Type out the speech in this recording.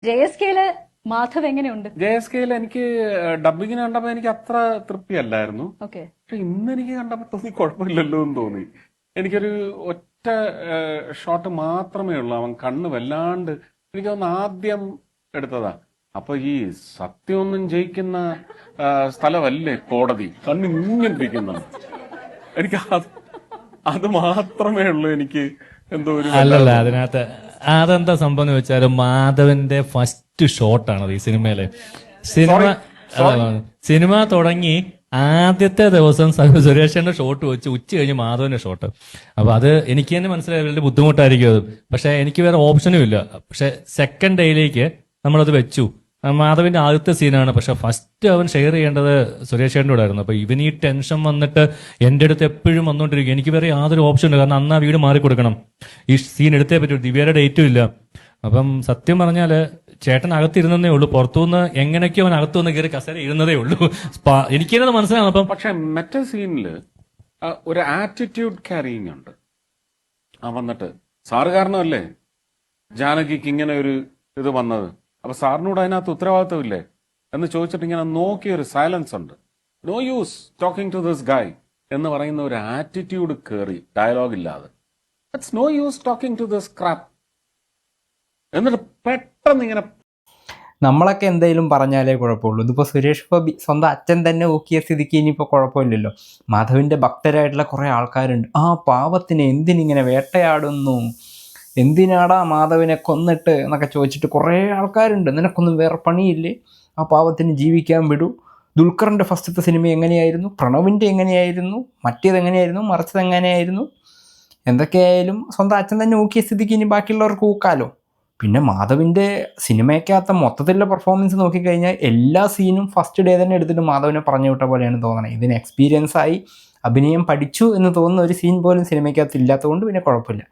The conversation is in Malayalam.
JSKയില് മാധവ് എങ്ങനെയുണ്ട്? JSKയിൽ എനിക്ക് ഡബിങ്ങിന് കണ്ടപ്പോ എനിക്ക് അത്ര തൃപ്തിയല്ലായിരുന്നു. ഓക്കെ. പക്ഷെ ഇന്ന് എനിക്ക് കണ്ടപ്പോ തോന്നി കുഴപ്പമില്ലല്ലോ എന്ന് തോന്നി. എനിക്കൊരു ഒറ്റ ഷോട്ട് മാത്രമേ ഉള്ളൂ, അവൻ കണ്ണ് വല്ലാണ്ട് എനിക്ക് തോന്നുന്നു ആദ്യം എടുത്തതാ. അപ്പൊ ഈ സത്യമൊന്നും ജയിക്കുന്ന സ്ഥലമല്ലേ കോടതി, കണ്ണ് ഇങ്ങനെ എനിക്ക് അത് മാത്രമേ ഉള്ളൂ എനിക്ക് എന്തോ ഒരു അല്ലല്ല, അതിനകത്ത് അതെന്താ സംഭവം എന്ന് വെച്ചാൽ മാധവന്റെ ഫസ്റ്റ് ഷോട്ടാണത് ഈ സിനിമയിലെ. സിനിമ തുടങ്ങി ആദ്യത്തെ ദിവസം സുരേഷന്റെ ഷോട്ട് വെച്ച് ഉച്ച കഴിഞ്ഞ് മാധവന്റെ ഷോട്ട്. അപ്പൊ അത് എനിക്ക് തന്നെ മനസ്സിലായി വലിയ ബുദ്ധിമുട്ടായിരിക്കും അത്. പക്ഷെ എനിക്ക് വേറെ ഓപ്ഷനും ഇല്ല. പക്ഷെ സെക്കൻഡ് ഡേയിലേക്ക് നമ്മളത് വെച്ചു. മാധവിന്റെ ആദ്യത്തെ സീനാണ്, പക്ഷെ ഫസ്റ്റ് അവൻ ഷെയർ ചെയ്യേണ്ടത് സുരേഷ് ചേട്ടൻ്റെ കൂടെ ആയിരുന്നു. അപ്പൊ ഇവൻ ഈ ടെൻഷൻ വന്നിട്ട് എന്റെ അടുത്ത് എപ്പോഴും വന്നോണ്ടിരിക്കും. എനിക്ക് വേറെ യാതൊരു ഓപ്ഷൻ ഇല്ല, കാരണം അന്ന് ആ വീട് മാറിക്കൊടുക്കണം, ഈ സീൻ എടുത്തേ പറ്റൂ, ദിവ്യയുടെ ഡേറ്റും ഇല്ല. അപ്പം സത്യം പറഞ്ഞാല് ചേട്ടൻ അകത്തിരുന്നേ ഉള്ളൂ, പുറത്തുനിന്ന് എങ്ങനെയൊക്കെയോ അവൻ അകത്തു വന്ന് കയറി കസേര ഇരുന്നതേ ഉള്ളൂ. എനിക്ക് തന്നെ മനസ്സിലാവും. അപ്പം പക്ഷെ മറ്റേ സീനില് ഒരു ആറ്റിറ്റ്യൂഡ് ക്യാരിയിങ് ഉണ്ട്. വന്നിട്ട് സാറ് കാരണമല്ലേ ജാനകിക്ക് ഇങ്ങനെ ഒരു ഇത് വന്നത്, അപ്പൊ സാറിനോട് അതിനകത്ത് ഉത്തരവാദിത്വമില്ലേ എന്ന് ചോദിച്ചിട്ട് ഇങ്ങനെ നോക്കിയ ഒരു സൈലൻസ് ഉണ്ട്. No use talking to this guy എന്ന് പറയുന്ന ഒരു ആറ്റിറ്റ്യൂഡ് കയറി ഡയലോഗ് ഇല്ലാതെ. It's no use talking to this crap എന്നിട്ട് പെട്ടെന്ന് ഇങ്ങനെ. നമ്മളൊക്കെ എന്തെങ്കിലും പറഞ്ഞാലേ കുഴപ്പമുള്ളൂ. ഇതിപ്പോൾ സുരേഷ് ഗോപി സ്വന്തം അച്ഛൻ തന്നെ ഊക്കിയ സ്ഥിതിക്ക് ഇനിയിപ്പോൾ കുഴപ്പമില്ലല്ലോ. മാധവിൻ്റെ ഭക്തരായിട്ടുള്ള കുറേ ആൾക്കാരുണ്ട്. ആ പാവത്തിന് എന്തിനിങ്ങനെ വേട്ടയാടുന്നു, എന്തിനാടാ മാധവിനെ കൊന്നിട്ട് എന്നൊക്കെ ചോദിച്ചിട്ട് കുറേ ആൾക്കാരുണ്ട്. നിനക്കൊന്നും വേറെ പണിയില്ലേ, ആ പാവത്തിന് ജീവിക്കാൻ വിടൂ. ദുൽഖറിൻ്റെ ഫസ്റ്റത്തെ സിനിമ എങ്ങനെയായിരുന്നു, പ്രണവിൻ്റെ എങ്ങനെയായിരുന്നു, മറ്റേത് എങ്ങനെയായിരുന്നു, മറിച്ചത് എങ്ങനെയായിരുന്നു. എന്തൊക്കെയായാലും സ്വന്തം അച്ഛൻ തന്നെ ഊക്കിയ സ്ഥിതിക്ക് ഇനി ബാക്കിയുള്ളവർക്ക് ഊക്കാലോ. പിന്നെ മാധവിൻ്റെ സിനിമയ്ക്കകത്ത മൊത്തത്തിലുള്ള പെർഫോമൻസ് നോക്കിക്കഴിഞ്ഞാൽ എല്ലാ സീനും ഫസ്റ്റ് ഡേ തന്നെ എടുത്തിട്ട് മാധവിനെ പറഞ്ഞു വിട്ട പോലെയാണ് തോന്നണത്. ഇതിന് എക്സ്പീരിയൻസ് ആയി അഭിനയം പഠിച്ചു എന്ന് തോന്നുന്ന ഒരു സീൻ പോലും സിനിമയ്ക്കകത്ത് ഇല്ലാത്തതുകൊണ്ട് പിന്നെ കുഴപ്പമില്ല.